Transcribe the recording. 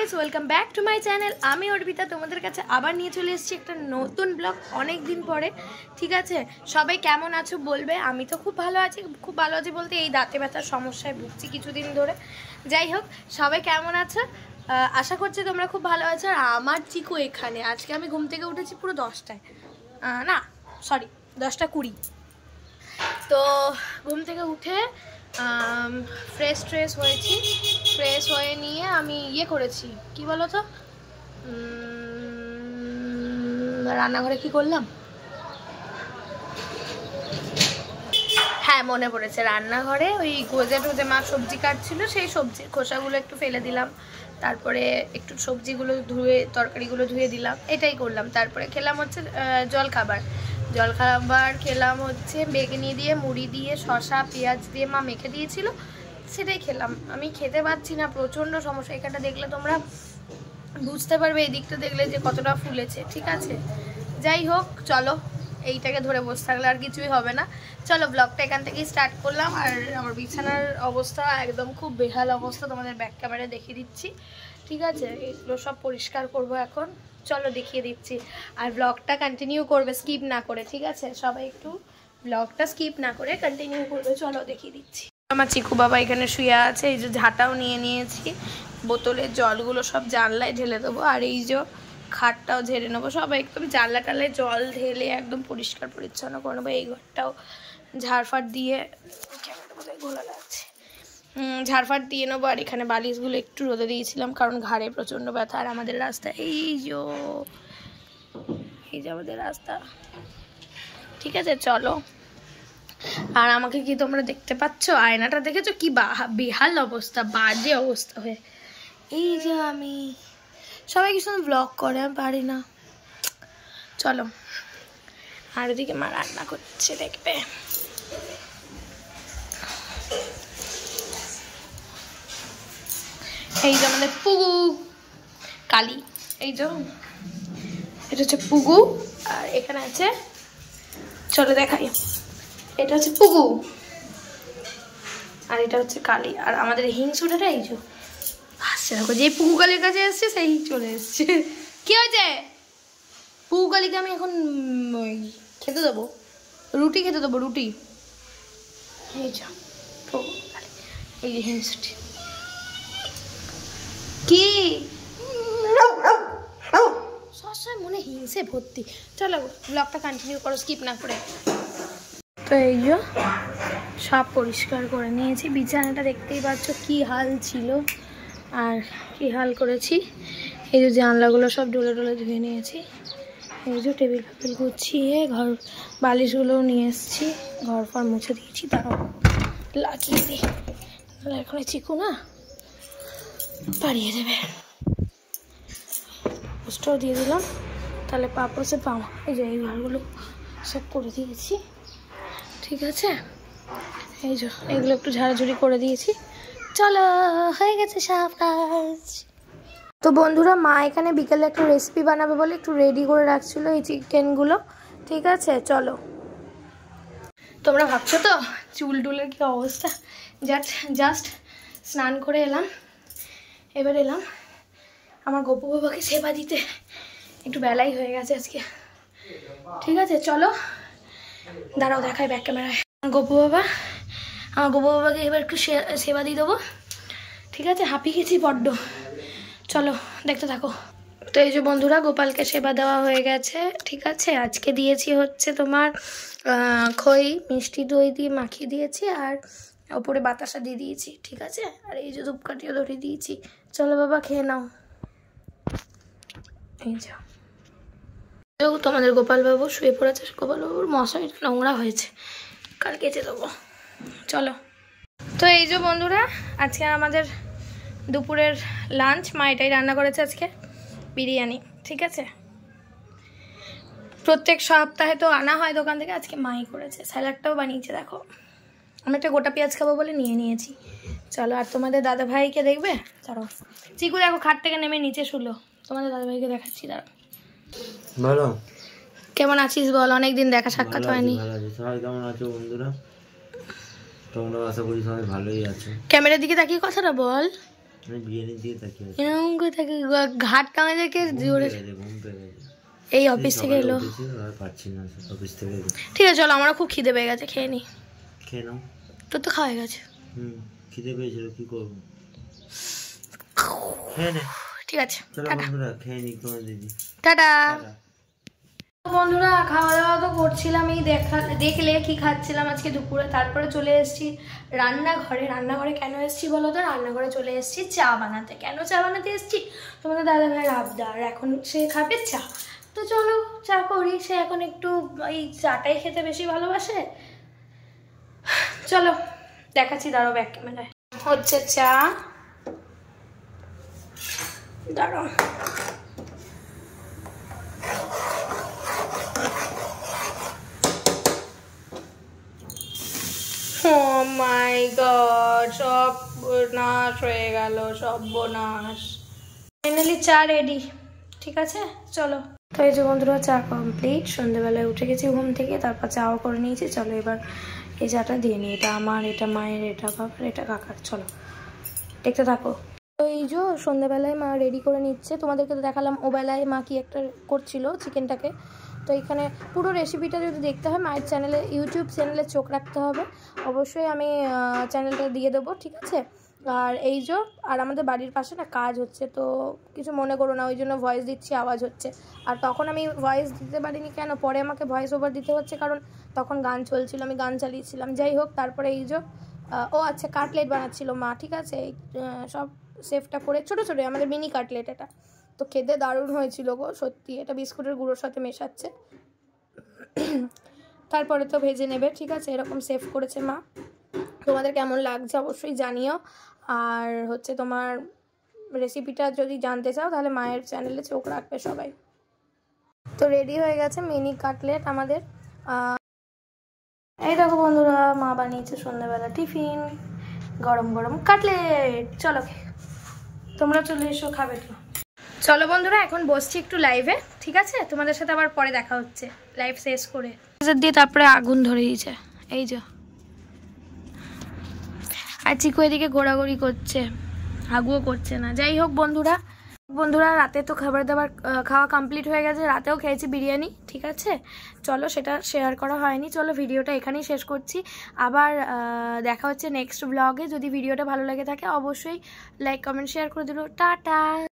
Guys, welcome back to my channel. আমি অর্পিতা তোমাদের কাছে আবার নিয়ে চলে এসেছি একটা নতুন ব্লগ অনেক দিন পরে। ঠিক আছে, সবাই কেমন আছো বলবে। আমি তো খুব ভালো আছি বলতে এই দাঁতে ব্যথার সমস্যায় ভুগছি কিছুদিন ধরে। যাই হোক, সবাই কেমন আছো, আশা করছি তোমরা খুব ভালো আছো। আর আমার চিকু এখানে, আজকে আমি ঘুম থেকে উঠেছি পুরো 10টায়, না সরি 10:20। তো ঘুম থেকে উঠে ফ্রেশ হয়েছি। ফ্রেশ হয়ে নিয়ে আমি করেছি, কি বলো তো, রান্নাঘরে কি করলাম, হ্যাঁ মনে পড়েছে, রান্নাঘরে ওই গোজে টোজে মা সবজি কাটছিল, সেই সবজির খোসাগুলো একটু ফেলে দিলাম, তারপরে একটু সবজিগুলো ধুয়ে তরকারিগুলো ধুয়ে দিলাম, এটাই করলাম। তারপরে খেলাম হচ্ছে জলখাবার খেলাম হচ্ছে বেগুনি দিয়ে, মুড়ি দিয়ে, শসা পেঁয়াজ দিয়ে মা মেখে দিয়েছিল, সেটাই খেলাম। আমি খেতে পারছি না, প্রচণ্ড সমস্যা। এখানটা দেখলে তোমরা বুঝতে পারবে, এই দিকটা দেখলে যে কতটা ফুলেছে। ঠিক আছে, যাই হোক চলো, এইটাকে ধরে বসে থাকলে আর কিছুই হবে না। চলো ব্লগটা এখান থেকেই স্টার্ট করলাম। আর আমার বিছানার অবস্থা একদম খুব বেহাল অবস্থা, তোমাদের ব্যাক ক্যামেরায় দেখিয়ে দিচ্ছি। ঠিক আছে, এগুলো সব পরিষ্কার করব এখন, চলো দেখিয়ে দিচ্ছি। আর ব্লগটা কন্টিনিউ করবে স্কিপ না করে, ঠিক আছে, সবাই একটু ব্লগটা স্কিপ না করে কন্টিনিউ করবে। চলো দেখিয়ে দিচ্ছি। আমার চিকু বাবা এখানে শুয়ে আছে, এই যে ঝাঁটাও নিয়ে নিয়েছি, বোতলের জলগুলো সব জানলায় ঢেলে দেবো। আর এই যে খাটটাও ঝেড়ে নেবো, সবাই একদম জানলা টালায় জল ঢেলে একদম পরিষ্কার পরিচ্ছন্ন করে নেবো। এই ঘরটাও ঝাড়ফাট দিয়ে, ক্যামেরাটা বোধহয় ঘোলা লাগছে, ঝাড়ফাট দিয়ে নেবো। আর এখানে বালিশগুলো একটু রোদে দিয়েছিলাম, কারণ ঘাড়ে প্রচণ্ড ব্যথা। আর আমাদের রাস্তা এই যে আমাদের রাস্তা। ঠিক আছে চলো। আর আমাকে কি তোমরা দেখতে পাচ্ছ, আয়নাটা দেখেছো কি বেহাল অবস্থা, বাজে অবস্থা হয়ে। এই যে আমি, সবাই কিছু ব্লগ করে, আমি পারি না। চলো, আর ওদিকে মা রান্না করছে, দেখবে। এই যে আমাদের পুগু কালী, এই যে এটা হচ্ছে পুগু, আর এখানে আছে, চলো দেখাই, এটা হচ্ছে পুগু আর এটা হচ্ছে কালী। আর আমাদের হিংসুটাটা এই যে আসছে, দেখো, যে পুগু কালীর কাছে এসছে সেই চলে এসছে। কি হয়েছে, পুগু কালীকে আমি এখন খেতে দেবো, রুটি খেতে দেবো, রুটি। এই যে পুগু কালী, এই যে হিংসুটি কি সবসময় মনে হিংসে ভর্তি। চলো ব্লগটা কন্টিনিউ করো স্কিপ না করে। তো এই যে সব পরিষ্কার করে নিয়েছি, বিছানাটা দেখতেই পাচ্ছ কি হাল ছিল আর কি হাল করেছি। এই যে জানলাগুলো সব ডলে ধুয়ে নিয়েছি। এই যে টেবিল ফেবিল গুছিয়ে ঘর বালিশগুলোও নিয়ে এসেছি, ঘর ফর মুছে দিয়েছি, তারাও লাগিয়ে দিই, এখন চিকু না পাড়িয়ে দেবে। পোস্টটাও দিয়ে দিলাম, তাহলে পাপড়ে পাওয়া। এই যে এই ঘরগুলো সব করে দিয়েছি, ঠিক আছে। এই যে এগুলো একটু ঝাড়াঝুড়ি করে দিয়েছি, চলো হয়ে গেছে সব কাজ। তো বন্ধুরা, মা এখানে বিকেলে একটা রেসিপি বানাবে বলে একটু রেডি করে রাখছিল এই চিকেনগুলো, ঠিক আছে। চলো, তোমরা ভাবছো তো চুল টুলের কি অবস্থা, জাস্ট স্নান করে এলাম, এবার এলাম আমার গপু বাবাকে সেবা দিতে, একটু বেলাই হয়ে গেছে আজকে। ঠিক আছে চলো, দাঁড়াও দেখাই ব্যাক ক্যামেরায়। আমার গপু বাবাকে এবার একটু সেবা দিয়ে দেবো, ঠিক আছে। হাঁপিয়ে গেছি বড্ড, চলো দেখতে থাকো। তো এই যে বন্ধুরা, গোপালকে সেবা দেওয়া হয়ে গেছে, ঠিক আছে। আজকে দিয়েছি হচ্ছে তোমার খই মিষ্টি দই দিয়ে মাখিয়ে দিয়েছি, আর ওপরে বাতাসা দিয়ে দিয়েছি, ঠিক আছে। আর এই যে ধূপকাঠিও ধরিয়ে দিয়েছি। চলো বাবা খেয়ে নাও। এই যে তোমাদের গোপালবাবু শুয়ে পড়েছে, গোপালবাবুর মশারিটা নোংরা হয়েছে, কাল কেচে দেবো। চলো, তো এই যে বন্ধুরা, আজকে আমাদের দুপুরের লাঞ্চ মা এটাই রান্না করেছে আজকে, বিরিয়ানি, ঠিক আছে। প্রত্যেক সপ্তাহে তো আনা হয় দোকান থেকে, আজকে মাই করেছে। স্যালাডটাও বানিয়েছে, দেখো। আমি একটা গোটা পেঁয়াজ খাবো বলে নিয়ে নিয়েছি। চলো, আর তোমাদের দাদা ভাইকে দেখবে, দাঁড়াও। চিকু দেখো খাট থেকে নেমে নিচে শুলো, তোমাদের দাদা ভাইকে দেখাচ্ছি, দাঁড়াও। ভালো, কেমন আছিস বল, অনেকদিন দেখা সাক্ষাৎ হয়নি। সবাই কেমন আছো বন্ধুরা? তোমরা আশা করি সবাই ভালোই আছো। ক্যামেরার দিকে তাকিয়ে কথাটা বল। আমি বিরিয়ানি দিয়ে থাকি এরকম করে থাকে ঘাট কামে দেখে জোরে ঘুম পেয়ে গেছে এই অফিস থেকে এলো আর পাচ্ছি না অফিস থেকে ঠিক আছে চলো আমারও খুব খিদে পেয়ে গেছে খেয়ে নি খেয়ে নাও তোর তো খাওয়া গেছে খিদে পেয়েছিল কি করবো খেয়ে নে ঠিক আছে চলো বন্ধুরা খেয়ে নি তোমার দিদি টাটা বন্ধুরা খাওয়া দাওয়া তো করছিলাম এই দেখলে কি খাচ্ছিলাম আজকে দুপুরে তারপরে চলে এসেছি রান্নাঘরে কেন এসেছি বলো তো রান্নাঘরে চলে এসেছি চা বানাতে কেন চা বানাতে এসেছি তোমাদের দাদা ভাইয়ের আবদার এখন সে খাবে চা তো চলো চা করি সে এখন একটু এই চাটাই খেতে বেশি ভালোবাসে চলো দেখাচ্ছি দাঁড়াও ব্যাক ক্যামেরায় হচ্ছে চা দাঁড়াও Oh my god, সর্বনাশ হয়ে গেল সর্বনাশ ফাইনালি চা রেডি ঠিক আছে চলো তো এই যে বন্ধুরা চা কমপ্লিট সন্ধ্যেবেলায় উঠে গেছি ঘুম থেকে তারপর চাও করে নিয়েছি চলো এবার এই চাটা দিয়ে নিই এটা আমার এটা মায়ের এটা বাবার এটা কাকার চলো দেখতে থাকো তো এই যে সন্ধ্যেবেলায় মা রেডি করে নিচ্ছে তোমাদেরকে তো দেখালাম ওবেলায় মা কি একটা করছিল চিকেনটাকে তো এখানে পুরো রেসিপিটা যদি দেখতে হয় মায়ের চ্যানেলে ইউটিউব চ্যানেলে চোখ রাখতে হবে অবশ্যই আমি চ্যানেলটা দিয়ে দেবো ঠিক আছে আর এই যে আর আমাদের বাড়ির পাশে না কাজ হচ্ছে তো কিছু মনে করো না ওই জন্য ভয়েস দিচ্ছি আওয়াজ হচ্ছে আর তখন আমি ভয়েস দিতে পারিনি কেন পরে আমাকে ভয়েস ওভার দিতে হচ্ছে কারণ তখন গান চলছিল আমি গান চালিয়েছিলাম যাই হোক তারপরে এই যে ও আচ্ছা কাটলেট বানাচ্ছিল মা ঠিক আছে সব সেফটা করে ছোটো ছোটো আমাদের মিনি কাটলেট এটা তো খেতে দারুণ হয়েছিল গো সত্যি এটা বিস্কুটের গুঁড়োর সাথে মেশাচ্ছে তারপরে তো ভেজে নেবে ঠিক আছে এরকম সেভ করেছে মা তোমাদের কেমন লাগছে অবশ্যই জানিও আর হচ্ছে তোমার রেসিপিটা যদি জানতে চাও তাহলে মায়ের চ্যানেলে চোখ রাখবে সবাই তো রেডি হয়ে গেছে মিনি কাটলেট আমাদের এই দেখো বন্ধুরা মা বানিয়েছে সন্ধ্যাবেলা টিফিন গরম গরম কাটলেট চলো তোমরা চলে এসো খাবে তো চলো বন্ধুরা এখন বসছি একটু লাইভে ঠিক আছে তোমাদের সাথে আবার পরে দেখা হচ্ছে লাইভ শেষ করে দিয়ে তারপরে আগুন ধরে দিয়েছে এই যে আর চিকু এদিকে ঘোরাঘুরি করছে আগুও করছে না যাই হোক বন্ধুরা রাতে তো খাওয়া কমপ্লিট হয়ে গেছে রাতেও খেয়েছি বিরিয়ানি ঠিক আছে চলো সেটা শেয়ার করা হয়নি চলো ভিডিওটা এখানেই শেষ করছি আবার দেখা হচ্ছে নেক্সট ব্লগে যদি ভিডিওটা ভালো লাগে থাকে অবশ্যই লাইক কমেন্ট শেয়ার করে দিল টাটা